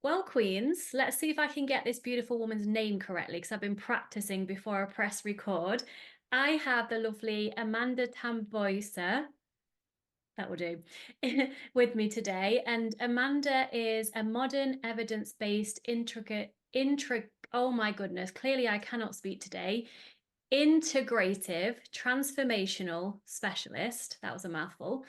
Well, Queens, let's see if I can get this beautiful woman's name correctly because I've been practicing before I press record. I have the lovely Amanda Tambuisa, that will do, with me today. And Amanda is a modern, evidence-based, oh my goodness, clearly I cannot speak today, integrative, transformational specialist, that was a mouthful,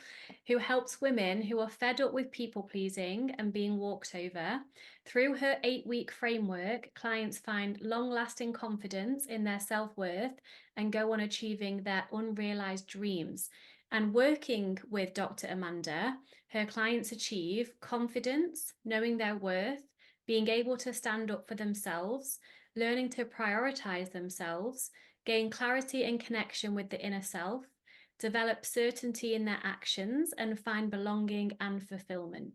who helps women who are fed up with people pleasing and being walked over. Through her 8-week framework, clients find long lasting confidence in their self worth and go on achieving their unrealized dreams. And working with Dr. Amanda, her clients achieve confidence, knowing their worth, being able to stand up for themselves, learning to prioritize themselves, gain clarity and connection with the inner self, develop certainty in their actions, and find belonging and fulfillment,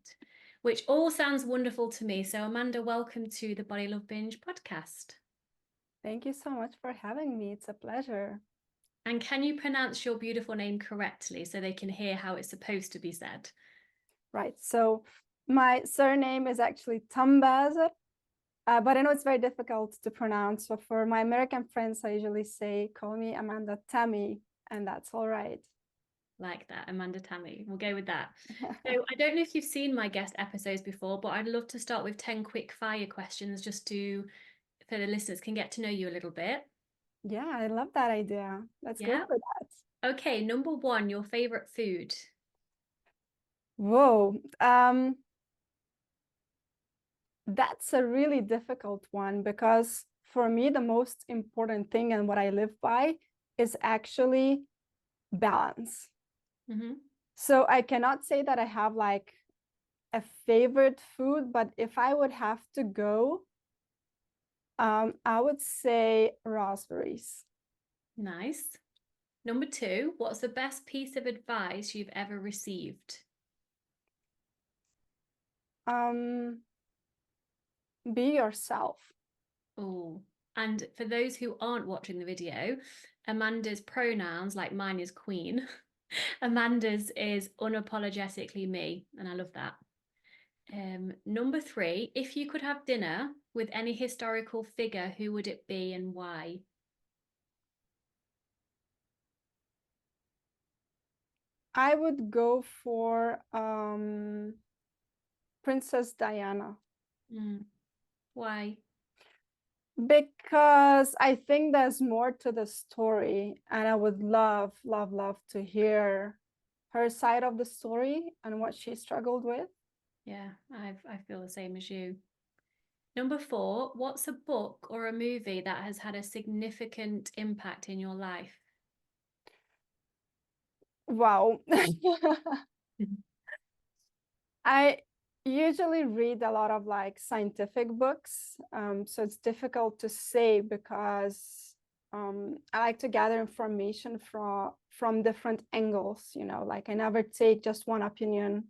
which all sounds wonderful to me. So, Amanda, welcome to the Body Love Binge podcast. Thank you so much for having me. It's a pleasure. And can you pronounce your beautiful name correctly so they can hear how it's supposed to be said? Right. So my surname is actually Tambuyser, but I know it's very difficult to pronounce. So for my American friends, I usually say, call me Amanda Tammy, and that's all right. Like that, Amanda Tammy. We'll go with that. So I don't know if you've seen my guest episodes before, but I'd love to start with 10 quick fire questions just to, for the listeners, can get to know you a little bit. Yeah, I love that idea. Let's go Yeah. for that. Okay, number one, your favorite food. Whoa. That's a really difficult one because for me, the most important thing and what I live by is actually balance. Mm-hmm. So I cannot say that I have like a favorite food, but if I would have to go, I would say raspberries. Nice. Number two, what's the best piece of advice you've ever received? Um, be yourself. Oh, and for those who aren't watching the video, Amanda's pronouns, like mine is queen, Amanda's is unapologetically me, and I love that. Number three, if you could have dinner with any historical figure, who would it be and why? I would go for Princess Diana Mm, why? because I think there's more to the story, and I would love, love, love to hear her side of the story and what she struggled with. Yeah, I feel the same as you. Number four, what's a book or a movie that has had a significant impact in your life? Wow. I usually read a lot of like scientific books, so it's difficult to say because I like to gather information from different angles. Like I never take just one opinion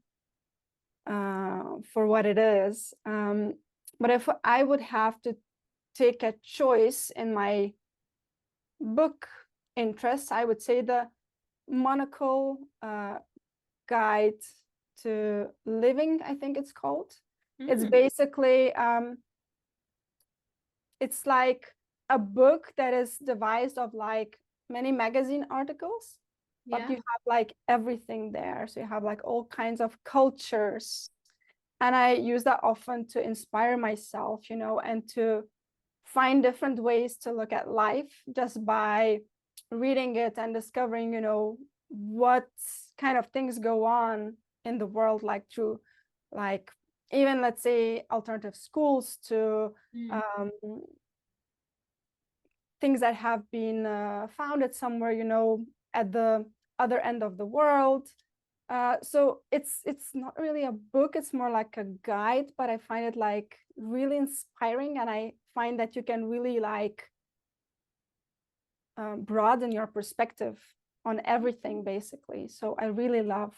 for what it is. But if I would have to take a choice in my book interests, I would say the Monocle Guide to Living, I think it's called. It's Mm, basically it's like a book that is devised of like many magazine articles, but yeah. you have like everything there. So you have like all kinds of cultures. And I use that often to inspire myself, and to find different ways to look at life just by reading it and discovering, what kind of things go on in the world, like through like even let's say alternative schools to Mm. um, things that have been founded somewhere, at the other end of the world. So it's not really a book, it's more like a guide, but I find it like really inspiring, and I find that you can really like broaden your perspective on everything basically. So I really love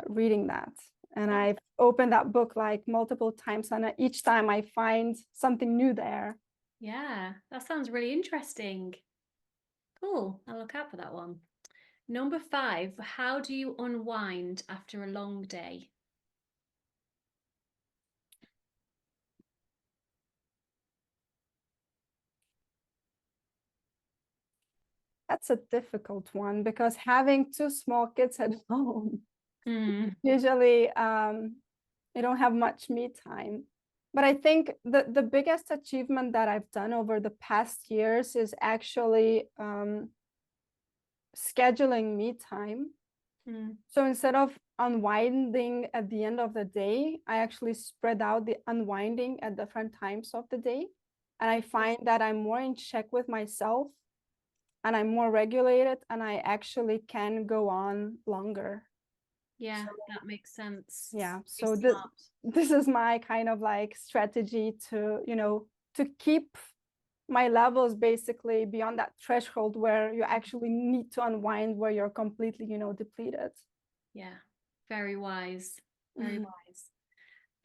reading that, and That, I've opened that book like multiple times, and each time I find something new there. yeah, that sounds really interesting. Cool. I'll look out for that one. Number five, how do you unwind after a long day? That's a difficult one, because having two small kids at home, usually you don't have much me time. But I think the biggest achievement that I've done over the past years is actually scheduling me time. So instead of unwinding at the end of the day, I actually spread out the unwinding at different times of the day. And I find that I'm more in check with myself, and I'm more regulated, and I actually can go on longer. Yeah, So, that makes sense. yeah. Very So smart. this is my kind of like strategy to, you know, to keep my levels basically beyond that threshold where you actually need to unwind, where you're completely, you know, depleted. Yeah, very wise. Very wise.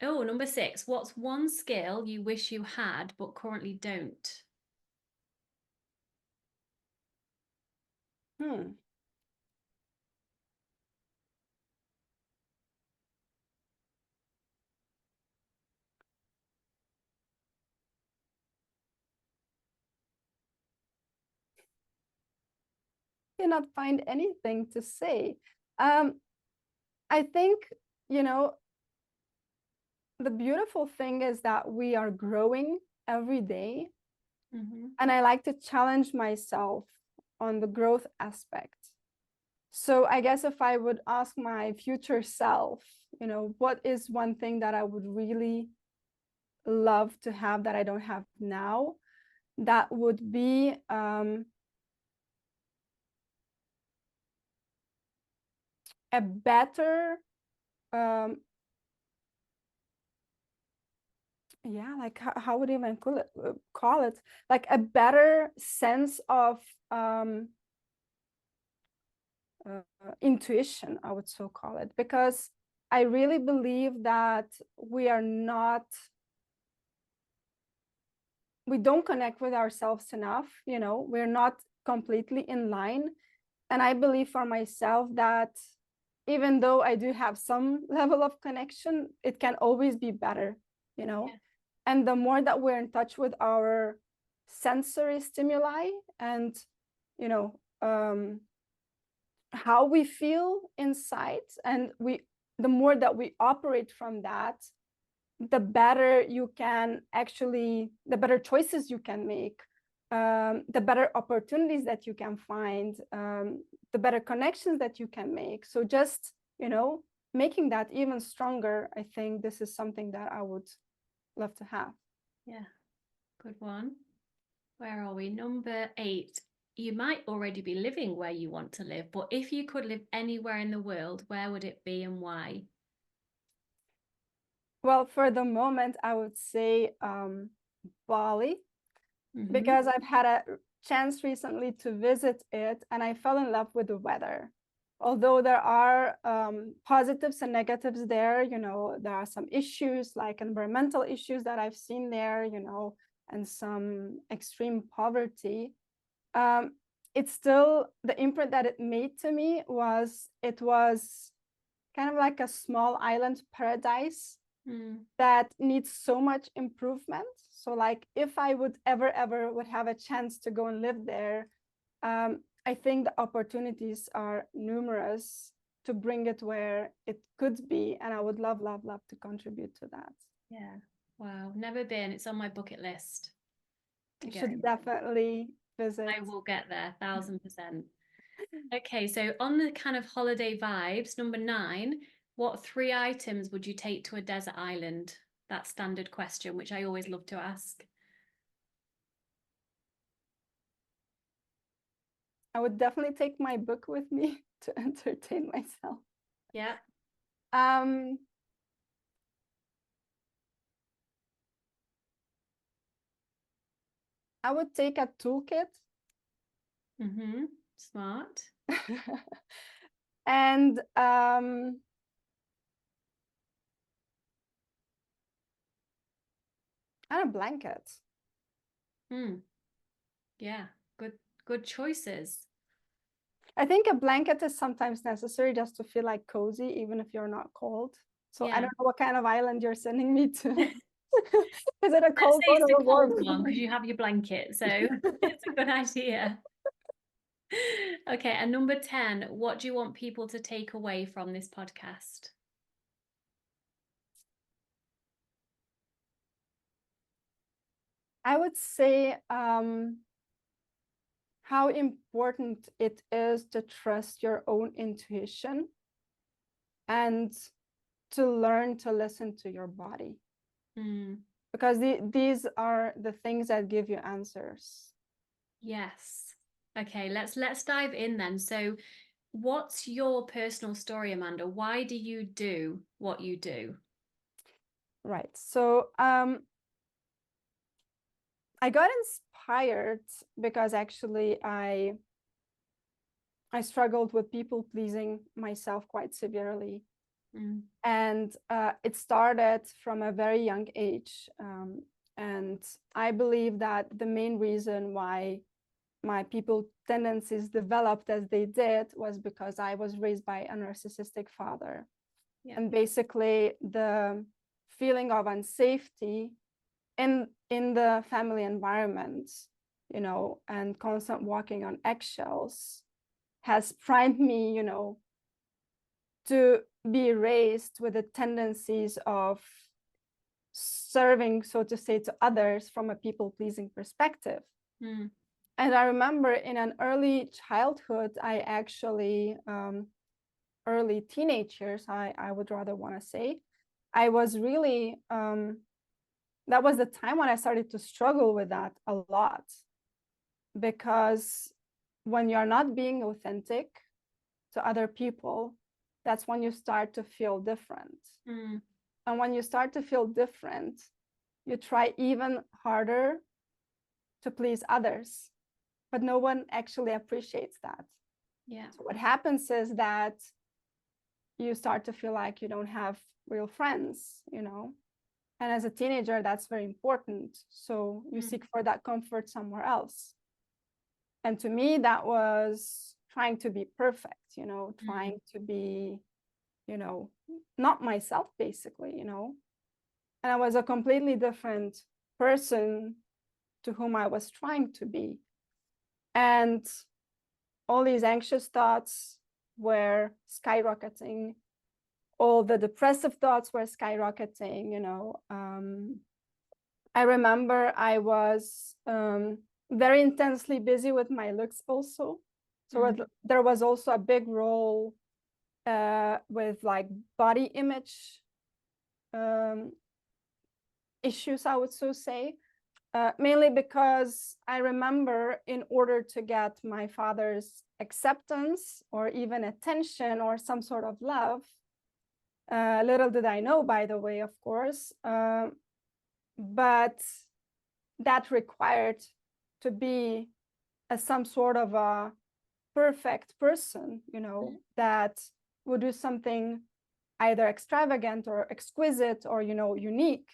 Oh, number 6. What's one skill you wish you had but currently don't? Cannot find anything to say. I think, you know, the beautiful thing is that we are growing every day. And I like to challenge myself on the growth aspect. So I guess if I would ask my future self, you know, what is one thing that I would really love to have that I don't have now, that would be a better yeah, like how would I even call it like a better sense of intuition, I would so call it, because I really believe that we don't connect with ourselves enough, you know, we're not completely in line. And I believe for myself that even though I do have some level of connection, it can always be better, you know. Yeah. And the more that we're in touch with our sensory stimuli and, you know, how we feel inside, and the more that we operate from that, the better you can actually, the better choices you can make, the better opportunities that you can find, the better connections that you can make. So just, you know, making that even stronger, I think this is something that I would love to have. Yeah, good one. Where are we? Number 8. You might already be living where you want to live, but if you could live anywhere in the world, where would it be and why? Well, for the moment, I would say Bali, because I've had a chance recently to visit it and I fell in love with the weather. Although there are positives and negatives there, you know, there are some issues like environmental issues that I've seen there, you know, and some extreme poverty. It's still, the imprint that it made to me was, it was kind of like a small island paradise that needs so much improvement. So like if I would ever would have a chance to go and live there, I think the opportunities are numerous to bring it where it could be, and I would love to contribute to that. Yeah. Wow. Never been. It's on my bucket list to You get. should definitely visit. I will get there, 1,000%. Okay, so on the kind of holiday vibes, number 9, what 3 items would you take to a desert island? That standard question, which I always love to ask. I would definitely take my book with me to entertain myself. Yeah. I would take a toolkit. Smart. And a blanket. Yeah, good choices. I think a blanket is sometimes necessary just to feel like cozy, even if you're not cold. So I don't know what kind of island you're sending me to. Is it a cold one or a warm one? Because you have your blanket, so it's a good idea. Okay, and number 10, what do you want people to take away from this podcast? I would say how important it is to trust your own intuition and to learn to listen to your body. Because these are the things that give you answers. Yes. Okay, let's dive in then. So, what's your personal story, Amanda? Why do you do what you do? Right. So I got inspired because actually I struggled with people pleasing myself quite severely. And it started from a very young age. And I believe that the main reason why my people tendencies developed as they did was because I was raised by a narcissistic father. Yeah. And basically the feeling of unsafety in the family environment, you know, and constant walking on eggshells has primed me, you know, to be raised with the tendencies of serving, so to say, to others from a people-pleasing perspective. And I remember in an early childhood, I actually, early teenage years, I would rather want to say, I was really, that was the time when I started to struggle with that a lot. Because when you're not being authentic to other people, that's when you start to feel different. And when you start to feel different, you try even harder to please others, but no one actually appreciates that. Yeah. So what happens is that you start to feel like you don't have real friends, you know, and as a teenager, that's very important. So you seek for that comfort somewhere else. And to me, that was trying to be perfect, you know, trying to be, you know, not myself, basically, you know. And I was a completely different person to whom I was trying to be. And all these anxious thoughts were skyrocketing. All the depressive thoughts were skyrocketing, you know. I remember I was very intensely busy with my looks also. So there was also a big role with like body image issues, I would so say. Mainly because I remember in order to get my father's acceptance or even attention or some sort of love, little did I know, by the way, of course, but that required to be some sort of a perfect person, you know, that would do something either extravagant or exquisite or, you know, unique.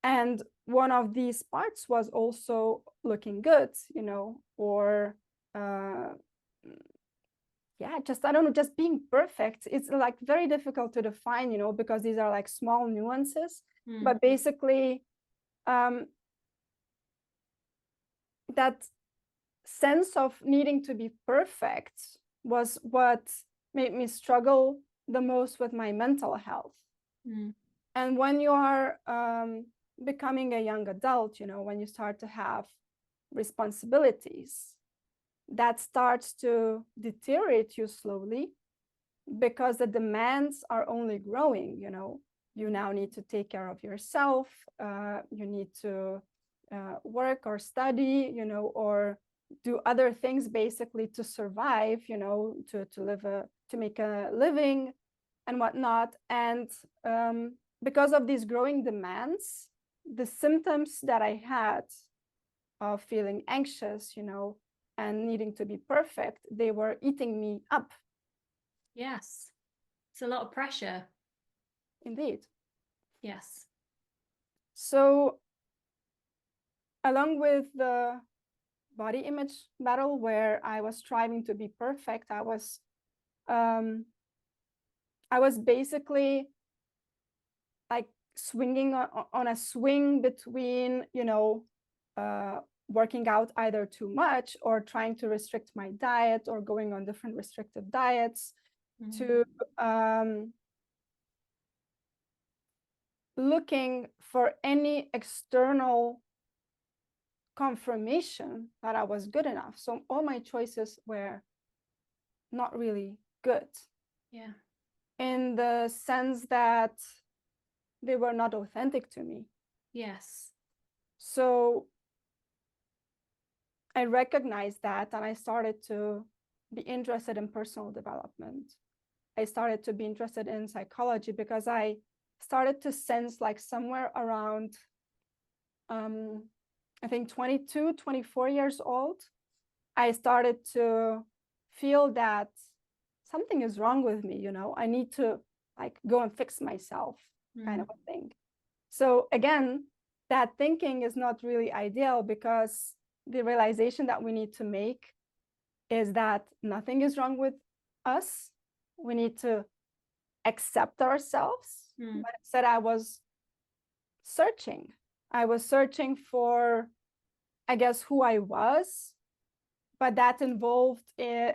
And one of these parts was also looking good, you know, or yeah, just, I don't know, just being perfect. It's like very difficult to define, you know, because these are like small nuances. But basically, that sense of needing to be perfect was what made me struggle the most with my mental health. And when you are becoming a young adult, you know, when you start to have responsibilities, that starts to deteriorate you slowly because the demands are only growing, you know. You now need to take care of yourself, you need to work or study, you know, or do other things basically to survive, you know, to live to make a living and whatnot. And because of these growing demands, the symptoms that I had of feeling anxious, you know, and needing to be perfect, they were eating me up. Yes. It's a lot of pressure. Indeed. Yes. So along with the body image battle where I was striving to be perfect, I was basically like swinging on a swing between, you know, working out either too much or trying to restrict my diet or going on different restrictive diets, to looking for any external confirmation that I was good enough. So all my choices were not really good. Yeah. In the sense that they were not authentic to me. Yes. So I recognized that, and I started to be interested in personal development. I started to be interested in psychology because I started to sense, like somewhere around I think 22, 24 years old, I started to feel that something is wrong with me, I need to like go and fix myself, kind of a thing. So again, that thinking is not really ideal, because the realization that we need to make is that nothing is wrong with us. We need to accept ourselves. But instead, I was searching for, I guess, who I was, but that involved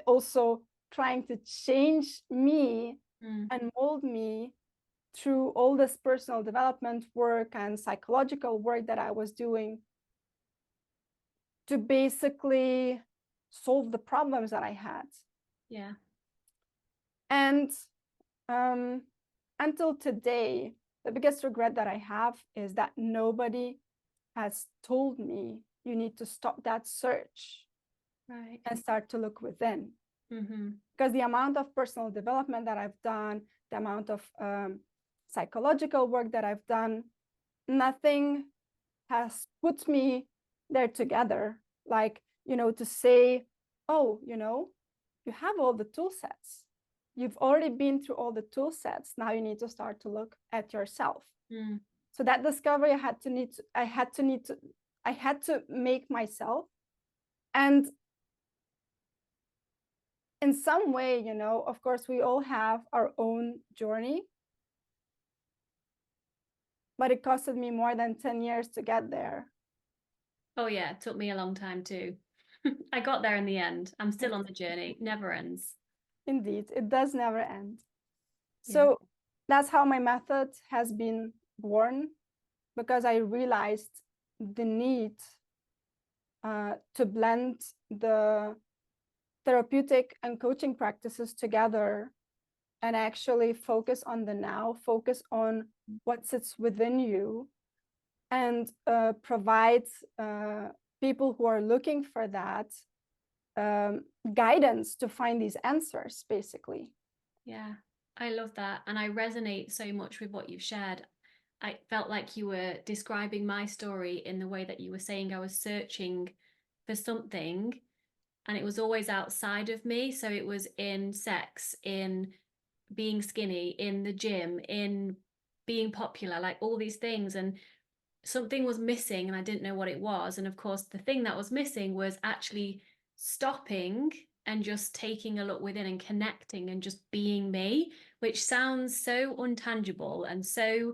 also trying to change me and mold me through all this personal development work and psychological work that I was doing to basically solve the problems that I had. Yeah. And until today, the biggest regret that I have is that nobody has told me you need to stop that search, right, and start to look within. Mm-hmm. Because the amount of personal development that I've done, the amount of psychological work that I've done, nothing has put me there together. Like, to say, oh, you have all the tool sets. You've already been through all the tool sets. Now you need to start to look at yourself. So that discovery I had to make myself. And in some way, of course, we all have our own journey, but it costed me more than 10 years to get there. Oh yeah, it took me a long time too. I got there in the end. I'm still on the journey. Never ends. Indeed, it does never end. Yeah. So that's how my method has been born, because I realized the need to blend the therapeutic and coaching practices together, and actually focus on the now, focus on what sits within you, and provide people who are looking for that guidance to find these answers, basically. Yeah, I love that. And I resonate so much with what you've shared. I felt like you were describing my story in the way that you were saying I was searching for something, and it was always outside of me. So it was in sex, in being skinny, in the gym, in being popular, like all these things. And something was missing and I didn't know what it was. And of course, the thing that was missing was actually stopping and just taking a look within and connecting and just being me, which sounds so untangible and so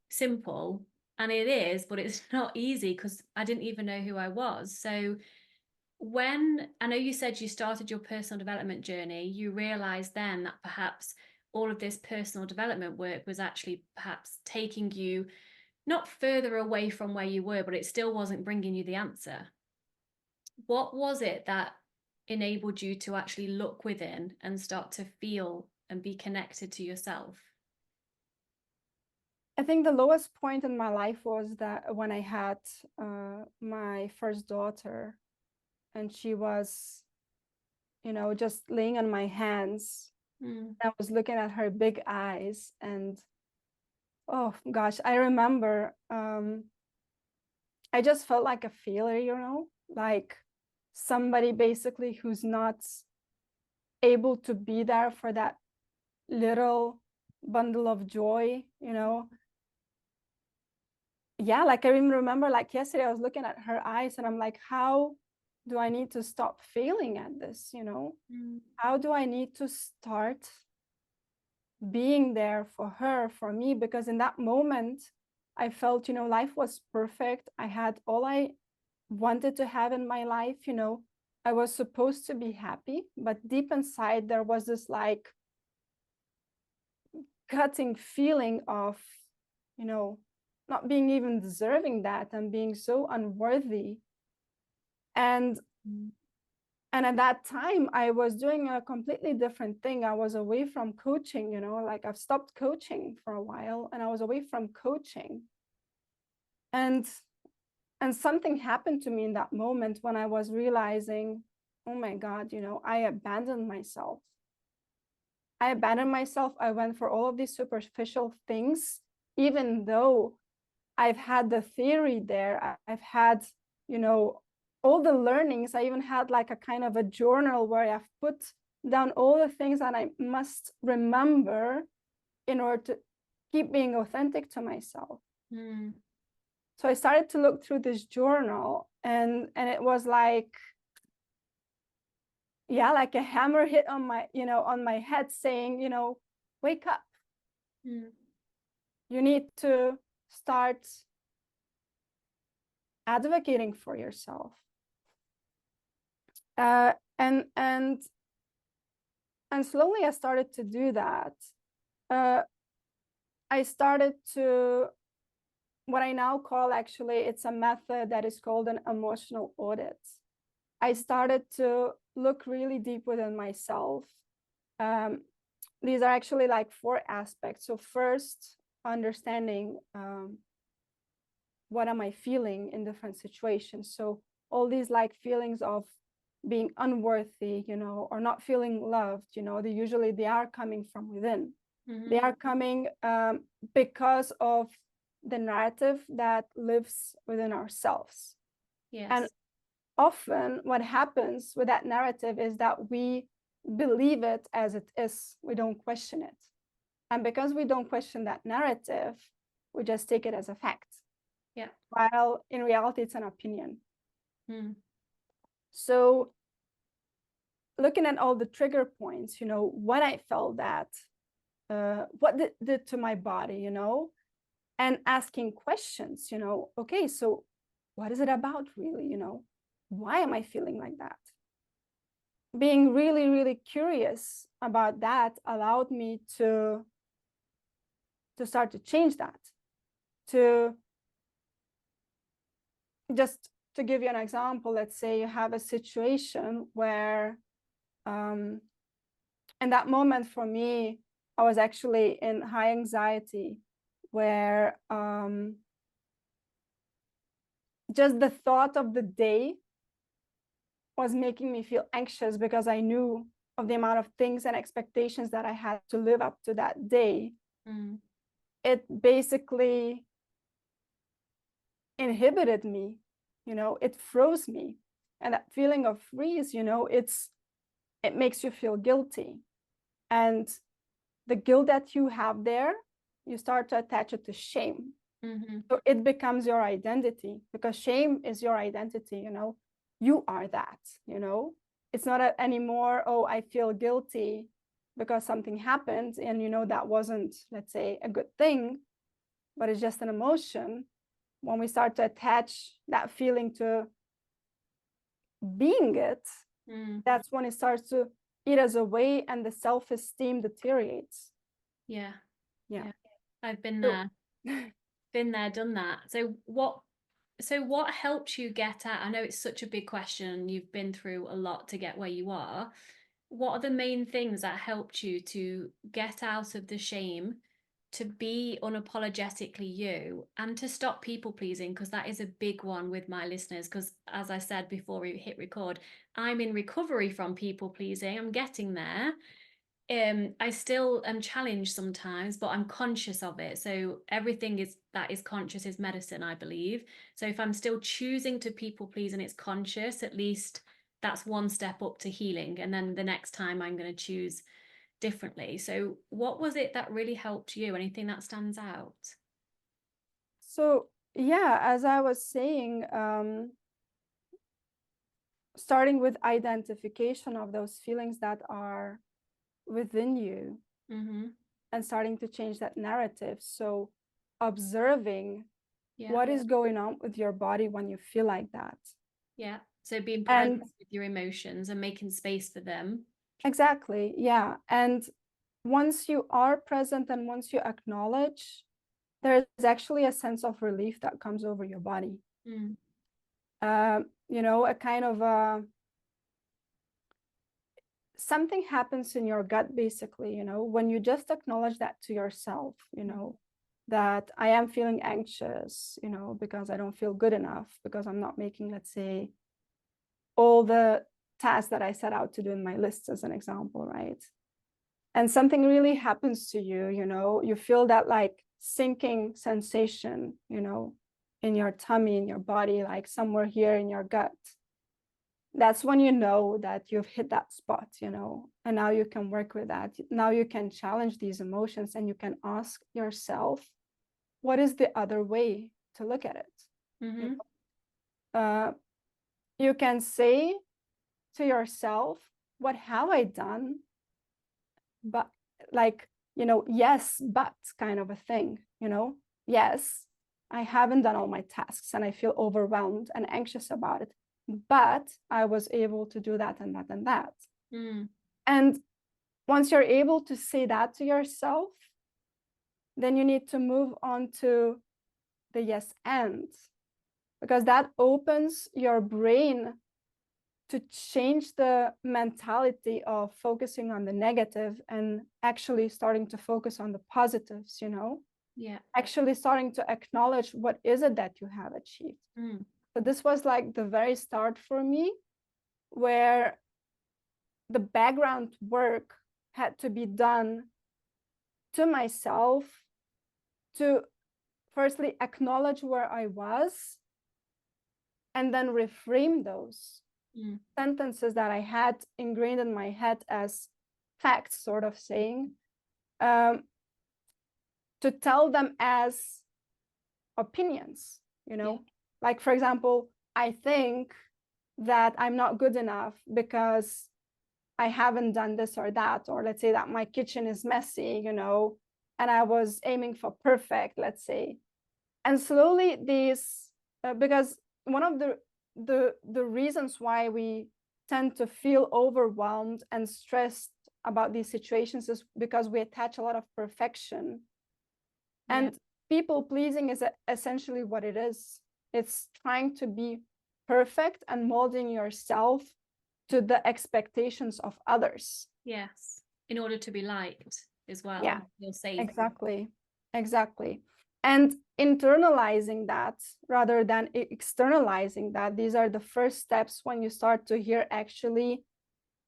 simple. And it is, but it's not easy because I didn't even know who I was. So when I know you said you started your personal development journey, you realized then that perhaps all of this personal development work was actually perhaps taking you not further away from where you were, but it still wasn't bringing you the answer. What was it that enabled you to actually look within and start to feel and be connected to yourself? I think the lowest point in my life was that when I had my first daughter, and she was, just laying on my hands. I was looking at her big eyes, and oh gosh, I remember I just felt like a failure, like somebody basically who's not able to be there for that little bundle of joy. Yeah, like I even remember, like yesterday I was looking at her eyes and I'm like, how do I need to stop failing at this? How do I need to start being there for her, for me? Because in that moment I felt, life was perfect. I had all I wanted to have in my life. You know, I was supposed to be happy, but deep inside there was this like cutting feeling of, you know, not being even deserving that and being so unworthy. And and at that time I was doing a completely different thing. I was away from coaching, you know, like I've stopped coaching for a while and I was away from coaching. And something happened to me in that moment when I was realizing, oh my God, you know, I abandoned myself. I went for all of these superficial things, even though I've had the theory there. I've had, you know, all the learnings. I even had like a kind of a journal where I've put down all the things that I must remember in order to keep being authentic to myself. Mm. So I started to look through this journal, and it was like, yeah, like a hammer hit on my, you know, on my head saying, you know, wake up. Mm. You need to start advocating for yourself. Uh, and and and slowly I started to do that. I started to, what I now call, actually, it's a method that is called an emotional audit. I started to look really deep within myself. These are actually like 4 aspects. So first, understanding what am I feeling in different situations. So all these like feelings of being unworthy, you know, or not feeling loved, you know, they are coming from within. Mm-hmm. They are coming because of the narrative that lives within ourselves. Yes. And often what happens with that narrative is that we believe it as it is. We don't question it. And because we don't question that narrative, we just take it as a fact. Yeah. While in reality, it's an opinion. Mm. So looking at all the trigger points, you know, when I felt that, what did to my body, you know, and asking questions, you know, okay, so what is it about really, you know? Why am I feeling like that? Being really, really curious about that allowed me to start to change that. To just to give you an example, let's say you have a situation where in that moment for me, I was actually in high anxiety, where just the thought of the day was making me feel anxious because I knew of the amount of things and expectations that I had to live up to that day. Mm. It basically inhibited me, you know, it froze me. And that feeling of freeze, you know, it makes you feel guilty. And the guilt that you have there, you start to attach it to shame. Mm-hmm. So it becomes your identity, because shame is your identity, you know, you are that, you know, it's not anymore, oh, I feel guilty because something happened and, you know, that wasn't, let's say, a good thing, but it's just an emotion. When we start to attach that feeling to being it, that's when it starts to eat us away and the self-esteem deteriorates. Yeah. Yeah. I've been So, there, done that. So what helped you get out? I know it's such a big question. You've been through a lot to get where you are. What are the main things that helped you to get out of the shame, to be unapologetically you, and to stop people pleasing? Because that is a big one with my listeners. Because as I said before we hit record, I'm in recovery from people pleasing. I'm getting there. I still am challenged sometimes, but I'm conscious of it. So everything that is conscious is medicine, I believe. So if I'm still choosing to people please and it's conscious, at least that's one step up to healing. And then the next time I'm going to choose differently. So what was it that really helped you? Anything that stands out? so yeah, as I was saying, starting with identification of those feelings that are within you, Mm-hmm. and starting to change that narrative. So observing Yeah. what is going on with your body when you feel like that. Yeah. So being present And with your emotions and making space for them. exactly, yeah. And once you are present and once you acknowledge, there's actually a sense of relief that comes over your body. Mm. You know, a kind of something happens in your gut, basically, you know, when you just acknowledge that to yourself, you know, that I am feeling anxious, you know, because I don't feel good enough, because I'm not making, let's say, all the tasks that I set out to do in my list, as an example, right? And something really happens to you, you know, you feel that like sinking sensation, you know, in your tummy, in your body, like somewhere here in your gut. That's when you know that you've hit that spot, you know, and now you can work with that. Now you can challenge these emotions and you can ask yourself, what is the other way to look at it? Mm-hmm. You can say to yourself, what have I done? But like, you know, yes, but kind of a thing, you know, yes, I haven't done all my tasks and I feel overwhelmed and anxious about it, but I was able to do that and that and that. Mm. And once you're able to say that to yourself, then you need to move on to the yes and, because that opens your brain to change the mentality of focusing on the negative and actually starting to focus on the positives, you know, Yeah. actually starting to acknowledge what is it that you have achieved. Mm. So this was like the very start for me, where the background work had to be done to myself to firstly acknowledge where I was and then reframe those sentences that I had ingrained in my head as facts, sort of saying, um, to tell them as opinions, you know, like, for example, I think that I'm not good enough because I haven't done this or that, or let's say that my kitchen is messy, you know, and I was aiming for perfect, let's say. And slowly these, because one of the reasons why we tend to feel overwhelmed and stressed about these situations is because we attach a lot of perfection. Yeah. And people pleasing is essentially what it is. It's trying to be perfect and molding yourself to the expectations of others. Yes. In order to be liked as well Yeah, and feel safe. exactly. Exactly. And internalizing that rather than externalizing that, these are the first steps when you start to hear actually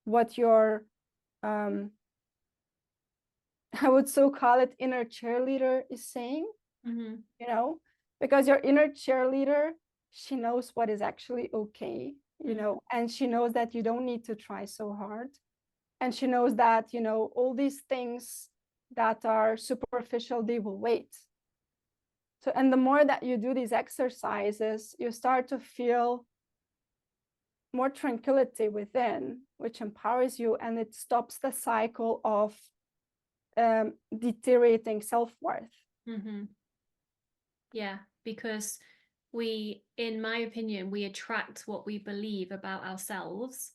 what your, I would so call it, inner cheerleader is saying, Mm-hmm. you know, because your inner cheerleader, she knows what is actually okay, you know, and she knows that you don't need to try so hard. And she knows that, you know, all these things that are superficial, they will wait. So, and the more that you do these exercises, you start to feel more tranquility within, which empowers you, and it stops the cycle of deteriorating self-worth. Mm-hmm. Yeah, because we, in my opinion, we attract what we believe about ourselves,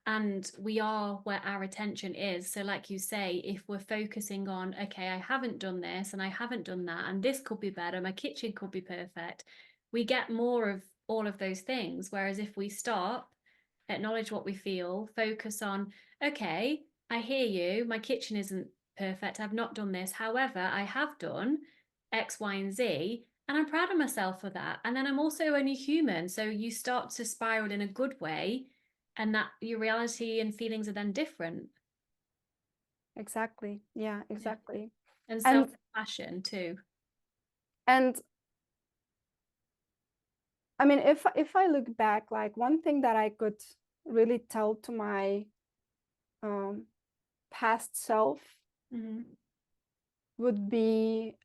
and we are where our attention is. So, like you say, if we're focusing on, okay, I haven't done this and I haven't done that, and this could be better, my kitchen could be perfect, we get more of all of those things. Whereas if we stop, acknowledge what we feel, focus on, okay, I hear you, my kitchen isn't perfect, I've not done this. However, I have done X, Y, and Z. And I'm proud of myself for that. And then I'm also only human. So you start to spiral in a good way, and that your reality and feelings are then different. Exactly. Yeah, Yeah. exactly. And And self-compassion too. and I mean, if I look back, like one thing that I could really tell to my past self Mm-hmm. would be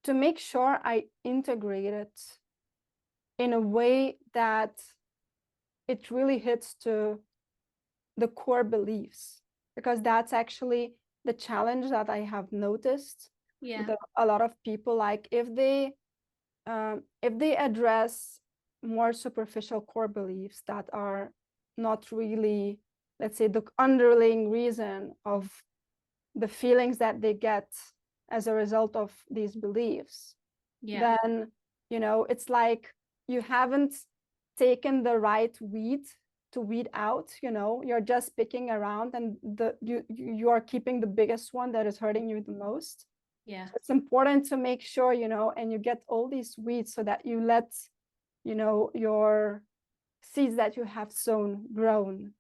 to make sure I integrate it in a way that it really hits to the core beliefs, because that's actually the challenge that I have noticed Yeah. with a lot of people. Like if they if they address more superficial core beliefs that are not really, let's say, the underlying reason of the feelings that they get as a result of these beliefs, then, it's like you haven't taken the right weed to weed out. You're just picking around, and you are keeping the biggest one that is hurting you the most. Yeah. It's important to make sure, and you get all these weeds so that you let, your seeds that you have sown grown.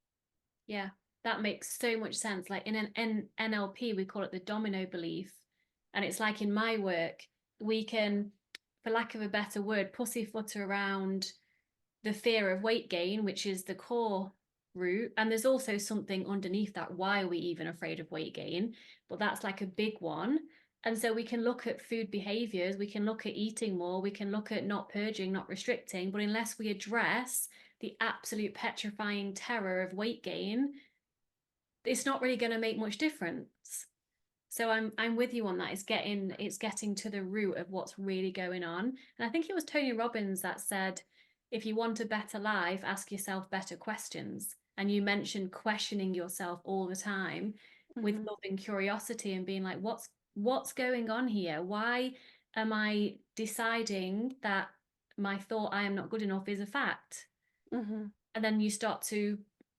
Yeah, that makes so much sense. Like in an NLP, we call it the domino belief. And it's like in my work, we can, for lack of a better word, pussyfoot around the fear of weight gain, which is the core root. And there's also something underneath that. Why are we even afraid of weight gain? But that's like a big one. And so we can look at food behaviors, we can look at eating more, we can look at not purging, not restricting. But unless we address the absolute petrifying terror of weight gain, it's not really going to make much difference. So I'm with you on that. It's getting to the root of what's really going on. And I think it was Tony Robbins that said, if you want a better life, ask yourself better questions. And you mentioned questioning yourself all the time with love and curiosity and being like, what's going on here? Why am I deciding that my thought I am not good enough is a fact? And then you start to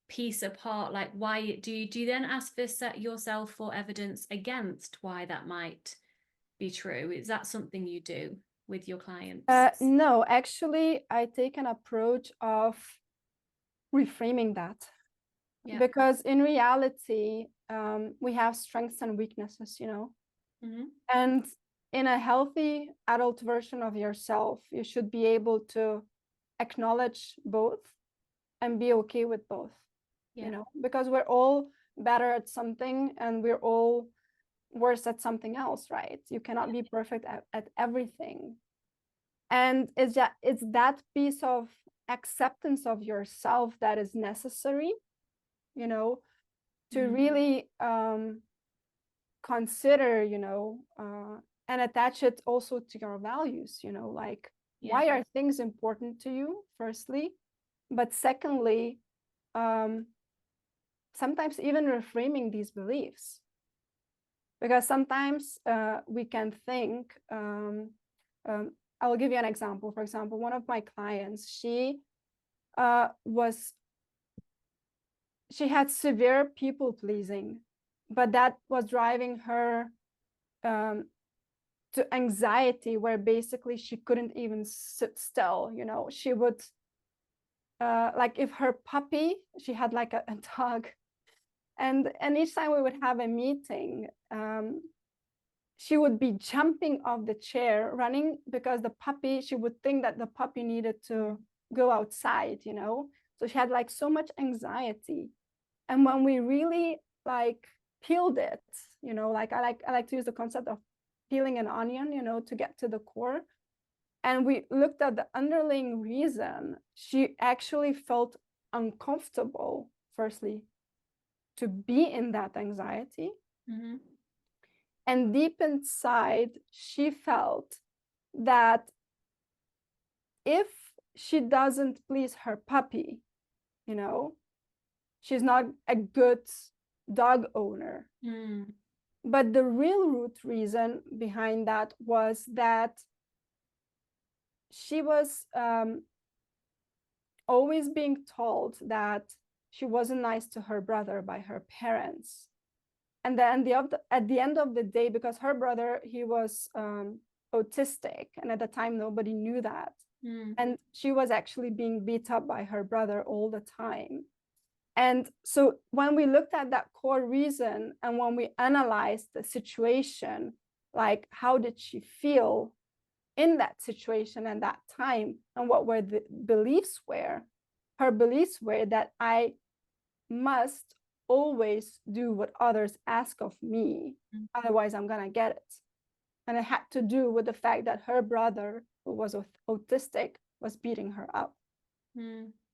piece apart, like, why do you then ask yourself for evidence against why that might be true? Is that something you do with your clients? No, actually, I take an approach of reframing that. Yeah. Because in reality, we have strengths and weaknesses, and in a healthy adult version of yourself, you should be able to acknowledge both and be okay with both. Because we're all better at something and we're all worse at something else, right? You cannot be perfect at everything. And it's that piece of acceptance of yourself that is necessary, to really consider, and attach it also to your values, like, why are things important to you, firstly? But secondly, sometimes even reframing these beliefs. Because sometimes we can think, I will give you an example. For example, one of my clients, she had severe people pleasing, but that was driving her to anxiety, where basically she couldn't even sit still. She would, like, if her puppy, she had like a dog, and each time we would have a meeting, she would be jumping off the chair, running, because she would think that the puppy needed to go outside, so she had like so much anxiety. And when we really like peeled it, like I like to use the concept of peeling an onion, to get to the core, and we looked at the underlying reason, she actually felt uncomfortable, firstly, to be in that anxiety. And deep inside, she felt that if she doesn't please her puppy, she's not a good dog owner. But the real root reason behind that was that she was always being told that she wasn't nice to her brother by her parents. And then at the end of the day, because her brother, he was autistic, and at the time nobody knew that. And she was actually being beat up by her brother all the time. And so when we looked at that core reason, and when we analyzed the situation, like, how did she feel in that situation and that time, and what were the beliefs were, her beliefs were that I must always do what others ask of me, otherwise I'm gonna get it. And it had to do with the fact that her brother, who was autistic, was beating her up.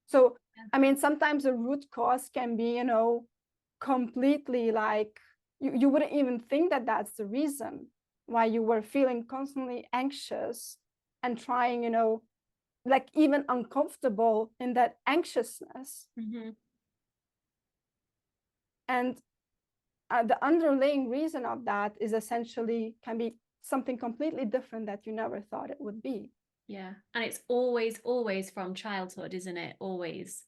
So I mean, sometimes the root cause can be, completely like, you wouldn't even think that that's the reason why you were feeling constantly anxious and trying, like even uncomfortable in that anxiousness. And the underlying reason of that is essentially can be something completely different that you never thought it would be. Yeah. And it's always from childhood, isn't it? Always.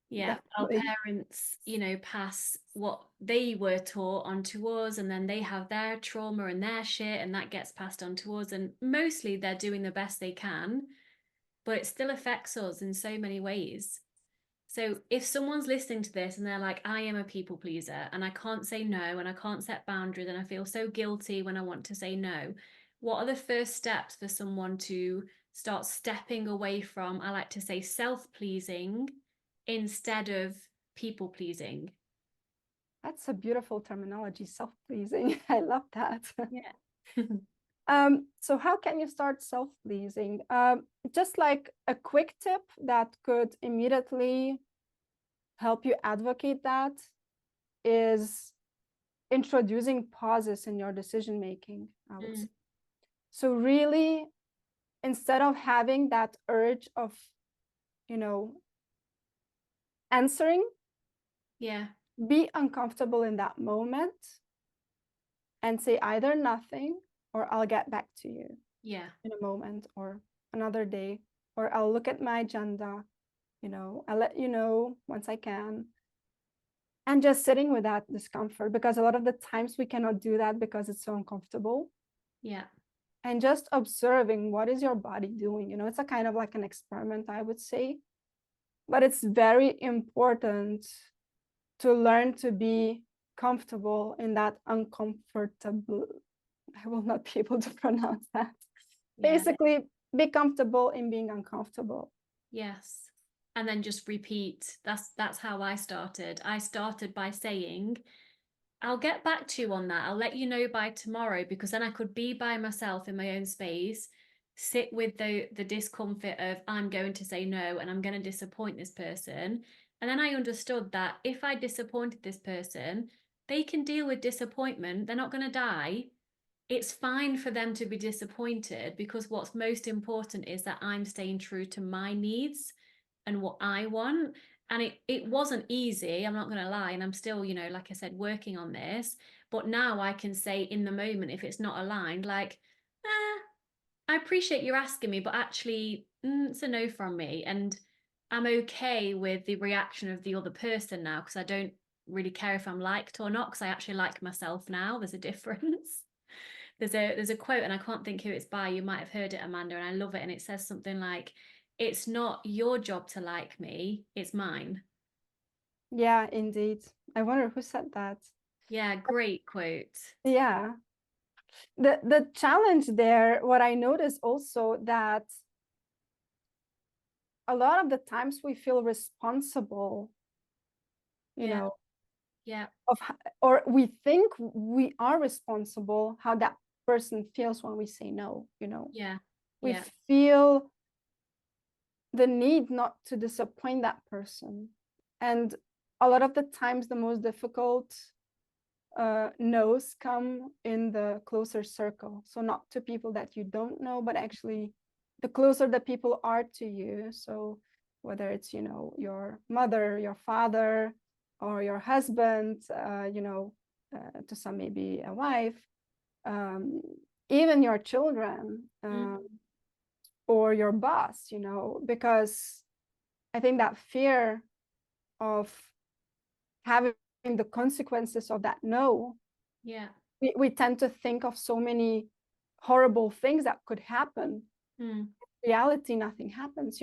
Yeah. Our Definitely. parents, pass what they were taught onto us, and then they have their trauma and their shit, and that gets passed on to us. And mostly they're doing the best they can, but it still affects us in so many ways. So if someone's listening to this and they're like, I am a people pleaser and I can't say no and I can't set boundaries and I feel so guilty when I want to say no, what are the first steps for someone to start stepping away from, I like to say, self-pleasing instead of people pleasing? That's a beautiful terminology, self-pleasing. I love that. Yeah. So how can you start self-pleasing? Just like a quick tip that could immediately help you advocate that is introducing pauses in your decision making, I would say. So really, instead of having that urge of, answering, Yeah. be uncomfortable in that moment and say either nothing or I'll get back to you Yeah. in a moment or another day, or I'll look at my agenda, I'll let you know once I can. And just sitting with that discomfort, because a lot of the times we cannot do that because it's so uncomfortable. Yeah. And just observing what is your body doing. It's a kind of like an experiment, I would say. But it's very important to learn to be comfortable in that uncomfortable. I will not be able to pronounce that. Yeah. Basically, be comfortable in being uncomfortable. Yes. And then just repeat. That's how I started. I started by saying, I'll get back to you on that. I'll let you know by tomorrow, because then I could be by myself in my own space, sit with the discomfort of I'm going to say no and I'm going to disappoint this person. And then I understood that if I disappointed this person, they can deal with disappointment. They're not going to die. It's fine for them to be disappointed, because what's most important is that I'm staying true to my needs and what I want. And it wasn't easy, I'm not going to lie. And I'm still, like I said, working on this. But now I can say in the moment, if it's not aligned, like, I appreciate you asking me, but actually, it's a no from me. And I'm okay with the reaction of the other person now, because I don't really care if I'm liked or not, because I actually like myself now. There's a difference. There's a quote, and I can't think who it's by. You might have heard it, Amanda, and I love it. And it says something like, it's not your job to like me, it's mine. Yeah, indeed. I wonder who said that. Yeah, great quote. Yeah. The challenge there, what I notice also, that a lot of the times we feel responsible, Yeah, yeah, of or we think we are responsible how that person feels when we say no. yeah, We yeah, feel the need not to disappoint that person. And a lot of the times the most difficult no's come in the closer circle. So not to people that you don't know, but actually the closer the people are to you. So whether it's, your mother, your father, or your husband, to some maybe a wife, um, even your children, or your boss, because I think that fear of having the consequences of that no, yeah. we tend to think of so many horrible things that could happen. Mm, In reality, nothing happens.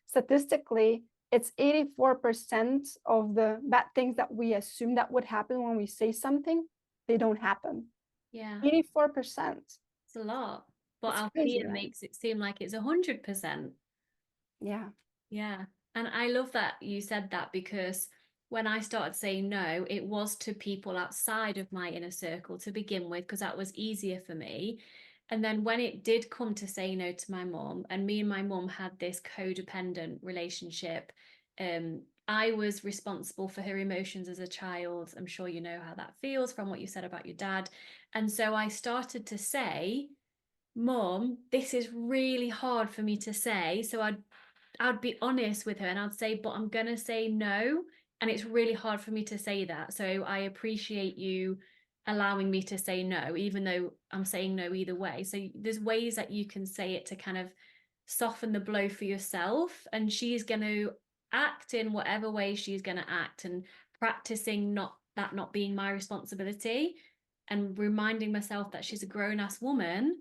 Statistically, it's 84% of the bad things that we assume that would happen when we say something, they don't happen. yeah, 84%. it's a lot. But It's our crazy, fear right? makes it seem like it's 100%. Yeah. Yeah. And I love that you said that, because when I started saying no, it was to people outside of my inner circle to begin with, because that was easier for me. And then when it did come to say no to my mum, and me and my mum had this codependent relationship, I was responsible for her emotions as a child. I'm sure you know how that feels from what you said about your dad. And so I started to say, Mum, this is really hard for me to say. So I'd be honest with her and I'd say, but I'm gonna say no. And it's really hard for me to say that. So I appreciate you allowing me to say no, even though I'm saying no either way. So there's ways that you can say it to kind of soften the blow for yourself. And she's gonna act in whatever way she's gonna act, and practicing not being my responsibility, and reminding myself that she's a grown-ass woman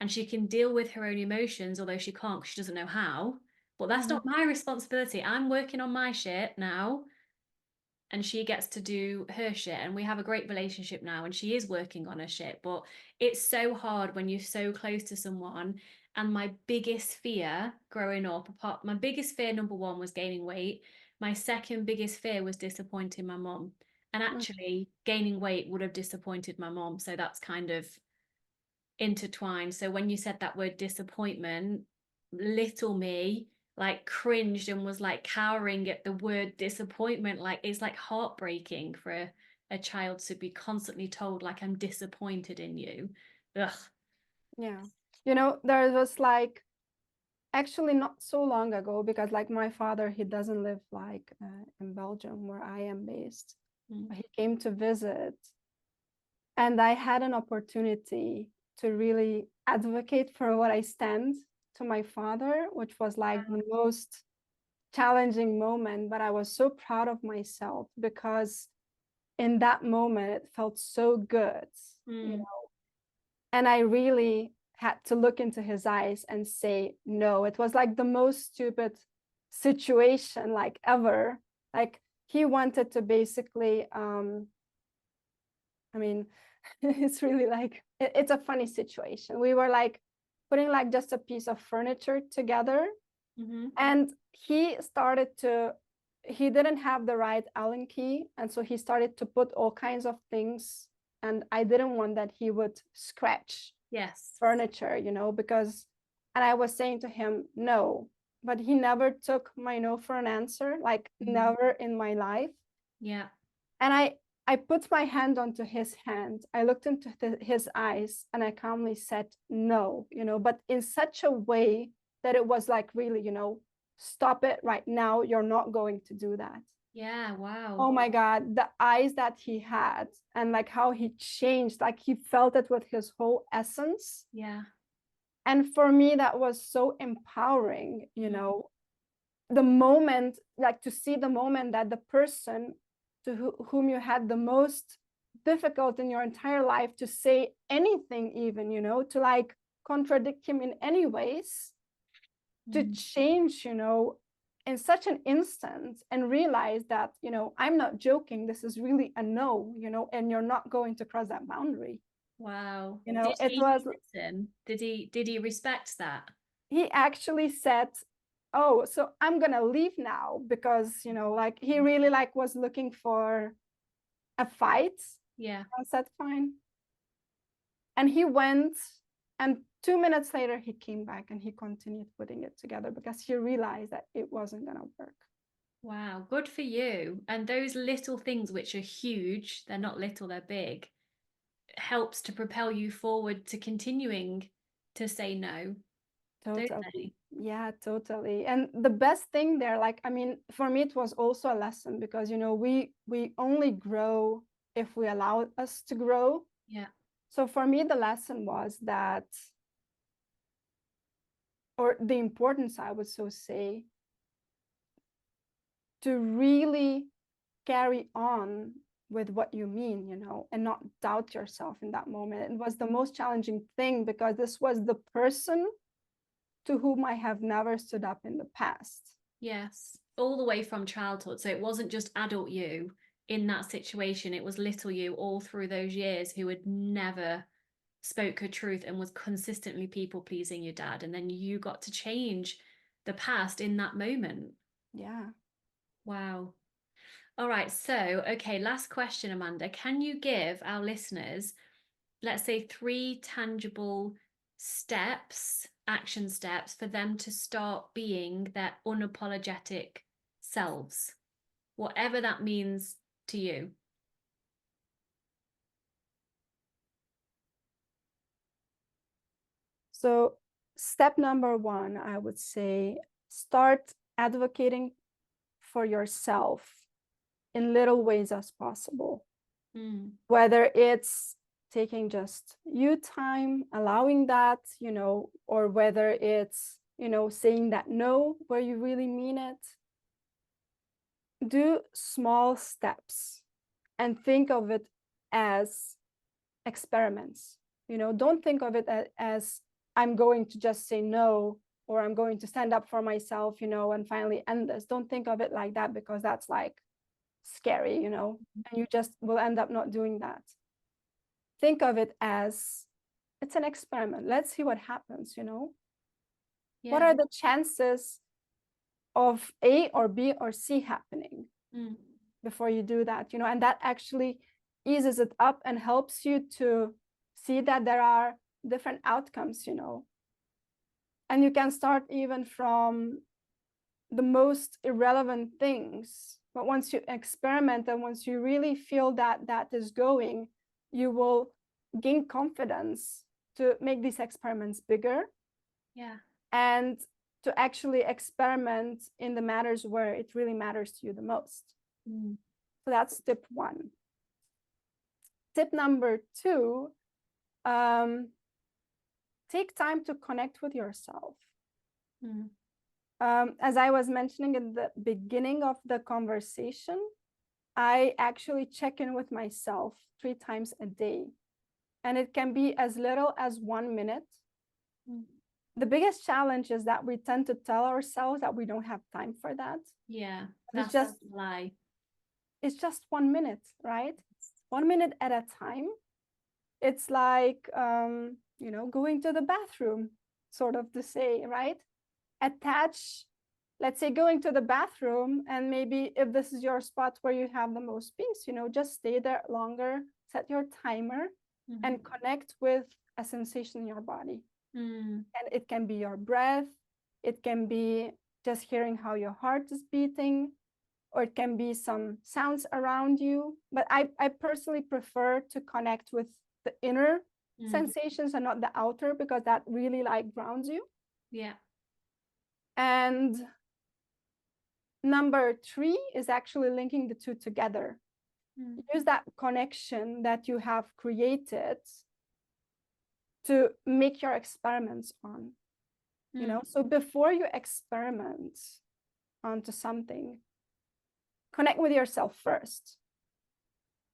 and she can deal with her own emotions, although she can't because she doesn't know how. But that's Mhm. not my responsibility. I'm working on my shit now, and she gets to do her shit. And we have a great relationship now, and she is working on her shit. But it's so hard when you're so close to someone. And my biggest fear growing up, my biggest fear, number one, was gaining weight. My second biggest fear was disappointing my mom. And Mm. actually, gaining weight would have disappointed my mom. So that's kind of intertwined. So when you said that word disappointment, little me like cringed and was like cowering at the word disappointment. Like it's like heartbreaking for a child to be constantly told like I'm disappointed in you. Ugh. Yeah. You know, there was like actually not so long ago, because like my father, he doesn't live like in Belgium where I am based. Mm. He came to visit, and I had an opportunity to really advocate for what I stand to my father, which was like the most challenging moment. But I was so proud of myself because in that moment it felt so good, you Mm. know. And I really had to look into his eyes and say no. It was like the most stupid situation like ever. Like he wanted to basically I mean, it's really like it's a funny situation. We were like putting like just a piece of furniture together, Mm-hmm. and he didn't have the right Allen key, and so he started to put all kinds of things, and I didn't want that he would scratch Yes. furniture, because, and I was saying to him no, but he never took my no for an answer, like Mm. never in my life. Yeah. And I put my hand onto his hand. I looked into his eyes and I calmly said no, but in such a way that it was like, really, stop it right now. You're not going to do that. Yeah. Wow. Oh my God, the eyes that he had, and like how he changed, like he felt it with his whole essence. Yeah. And for me, that was so empowering, the moment, like to see the moment that the person to whom you had the most difficult in your entire life to say anything, even, to like contradict him in any ways, to Mm. change, in such an instant, and realize that, I'm not joking. This is really a no, and you're not going to cross that boundary. Wow. Did It he was, listen? Did he respect that? he actually said, oh, so I'm gonna leave now, because like he really like was looking for a fight. Yeah. I said fine, and he went, and 2 minutes later he came back and he continued putting it together because he realized that it wasn't gonna work. Wow, good for you. And those little things, which are huge, they're not little, they're big, helps to propel you forward to continuing to say no, don't Totally. they? Yeah, totally. And the best thing there, like, I mean, for me, it was also a lesson because, we only grow if we allow us to grow. Yeah. So for me, the lesson was that, or the importance, I would so say, to really carry on with what you mean, and not doubt yourself in that moment. It was the most challenging thing because this was the person to whom I have never stood up in the past. Yes. All the way from childhood. So it wasn't just adult you in that situation, it was little you all through those years who had never spoke her truth and was consistently people pleasing your dad. And then you got to change the past in that moment. Yeah. Wow. All right. So, okay, last question, Amanda. Can you give our listeners, let's say, 3 tangible steps, action steps for them to start being their unapologetic selves, whatever that means to you? So step number one, I would say, start advocating for yourself in little ways as possible. Whether it's taking just you time, allowing that, or whether it's, saying that no where you really mean it. Do small steps and think of it as experiments. Don't think of it as I'm going to just say no, or I'm going to stand up for myself, and finally end this. Don't think of it like that, because that's like scary, and you just will end up not doing that. Think of it as it's an experiment. Let's see what happens. What are the chances of A or B or C happening before you do that? And that actually eases it up and helps you to see that there are different outcomes. And you can start even from the most irrelevant things, but once you experiment and once you really feel that that is going, you will gain confidence to make these experiments bigger. And to actually experiment in the matters where it really matters to you the most. So that's tip one. Tip number two, take time to connect with yourself. As I was mentioning in the beginning of the conversation, I actually check in with myself 3 times a day. And it can be as little as 1 minute. The biggest challenge is that we tend to tell ourselves that we don't have time for that. That's just a lie. It's just 1 minute, right? 1 minute at a time. It's like, going to the bathroom, sort of to say, right? Attach, let's say, going to the bathroom, and maybe if this is your spot where you have the most peace, just stay there longer, set your timer, and connect with a sensation in your body. And it can be your breath, it can be just hearing how your heart is beating, or it can be some sounds around you. But I personally prefer to connect with the inner sensations and not the outer, because that really like grounds you. And number 3 is actually linking the two together. Use that connection that you have created to make your experiments on. So before you experiment onto something, connect with yourself first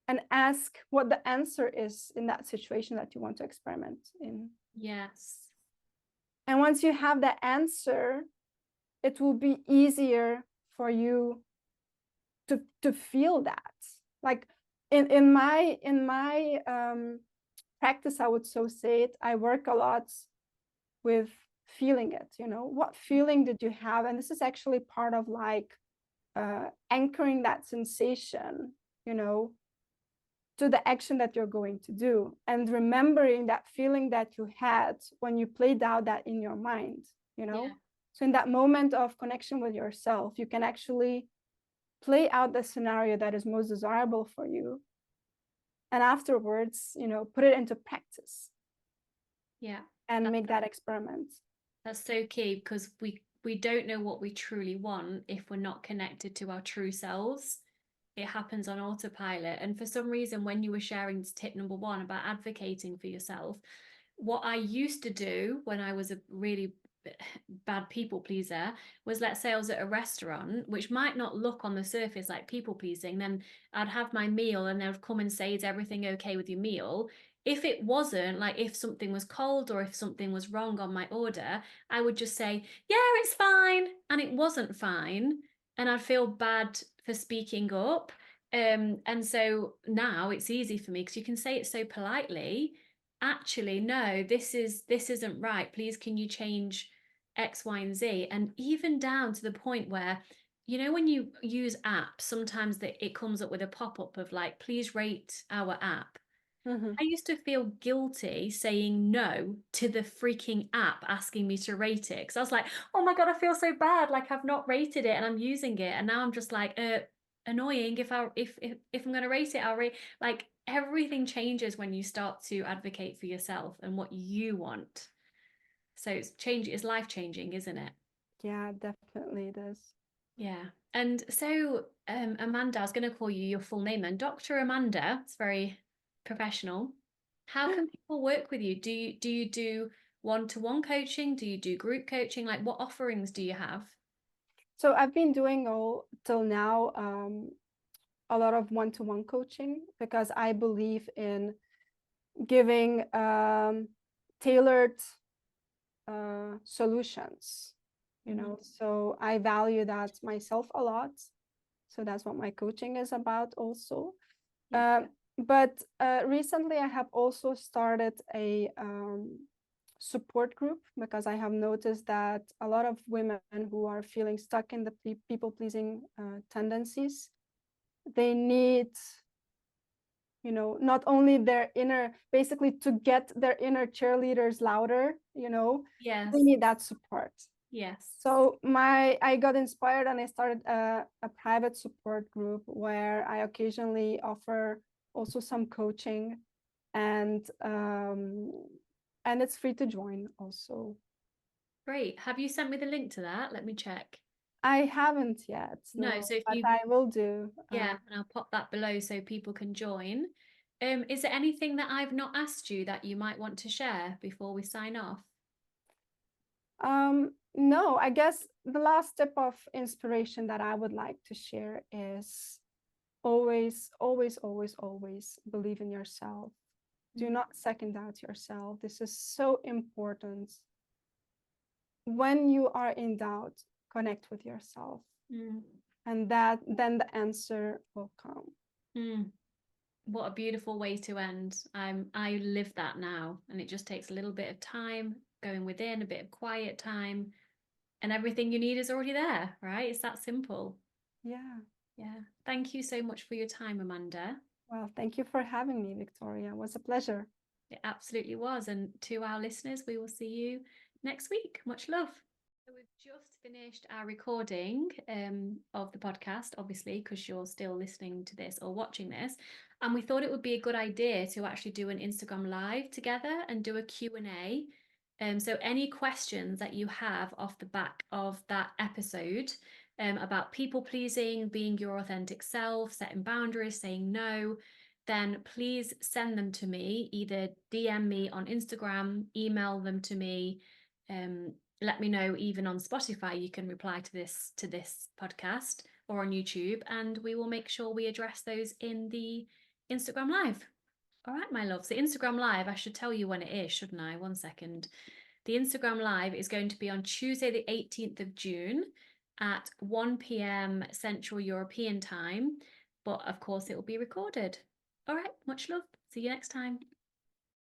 and ask what the answer is in that situation that you want to experiment in. And once you have the answer, it will be easier for you to feel that. Like in my practice, I would so say it, I work a lot with feeling it. What feeling did you have? And this is actually part of like anchoring that sensation, to the action that you're going to do, and remembering that feeling that you had when you played out that in your mind. So in that moment of connection with yourself, you can actually play out the scenario that is most desirable for you, and afterwards, put it into practice. And make that experiment. That's so key, because we don't know what we truly want if we're not connected to our true selves. It happens on autopilot. And for some reason, when you were sharing tip number 1 about advocating for yourself, what I used to do when I was a really bad people pleaser was, let's say I was at a restaurant, which might not look on the surface like people pleasing, then I'd have my meal and they'd come and say, is everything okay with your meal? If it wasn't, like if something was cold or if something was wrong on my order, I would just say, yeah, it's fine. And it wasn't fine. And I'd feel bad for speaking up. And so now it's easy for me because you can say it so politely. Actually, no, this isn't right. Please, can you change X, Y, and Z? And even down to the point where, when you use apps, sometimes it comes up with a pop-up of like, please rate our app. I used to feel guilty saying no to the freaking app asking me to rate it, because I was like, oh my God, I feel so bad. Like I've not rated it and I'm using it. And now I'm just like, annoying. If I'm going to rate it, I'll rate. Like everything changes when you start to advocate for yourself and what you want. So it's life-changing, isn't it? Yeah, definitely it is. Yeah. And so, Amanda, I was going to call you your full name then. Dr. Amanda, it's very professional. How can people work with you? Do you do one-to-one coaching? Do you do group coaching? Like what offerings do you have? So I've been doing all till now a lot of one-to-one coaching because I believe in giving tailored solutions, you know. So I value that myself a lot. So that's what my coaching is about also. Yeah. But recently I have also started a support group because I have noticed that a lot of women who are feeling stuck in the people-pleasing tendencies, they need, you know, not only their inner, basically to get their inner cheerleaders louder, you know, they Yes. need that support. Yes. So I got inspired and I started a private support group where I occasionally offer also some coaching, and it's free to join also. Great. Have you sent me the link to that? Let me check. I haven't yet, No, no, so if but you, I will do. yeah, and I'll pop that below so people can join. Is there anything that I've not asked you that you might want to share before we sign off? No, I guess the last tip of inspiration that I would like to share is always, always, always, always believe in yourself. Do not second doubt yourself. This is so important. When you are in doubt, connect with yourself, Mm. and that then the answer will come. Mm. What a beautiful way to end. I live that now, and it just takes a little bit of time going within, a bit of quiet time, and everything you need is already there, right? It's that simple. Yeah. Yeah. Thank you so much for your time, Amanda. Well, thank you for having me, Victoria. It was a pleasure. It absolutely was. And to our listeners, we will see you next week. Much love. So we've just finished our recording of the podcast, obviously, because you're still listening to this or watching this. And we thought it would be a good idea to actually do an Instagram live together and do a Q&A. So any questions that you have off the back of that episode about people pleasing, being your authentic self, setting boundaries, saying no, then please send them to me. Either DM me on Instagram, email them to me. Let me know even on Spotify. You can reply to this podcast, or on YouTube, and we will make sure we address those in the Instagram live. All right, my love. So Instagram live, I should tell you when it is, shouldn't I? 1 second. The Instagram live is going to be on Tuesday, the 18th of June at 1 p.m. Central European time. But of course, it will be recorded. All right, much love. See you next time.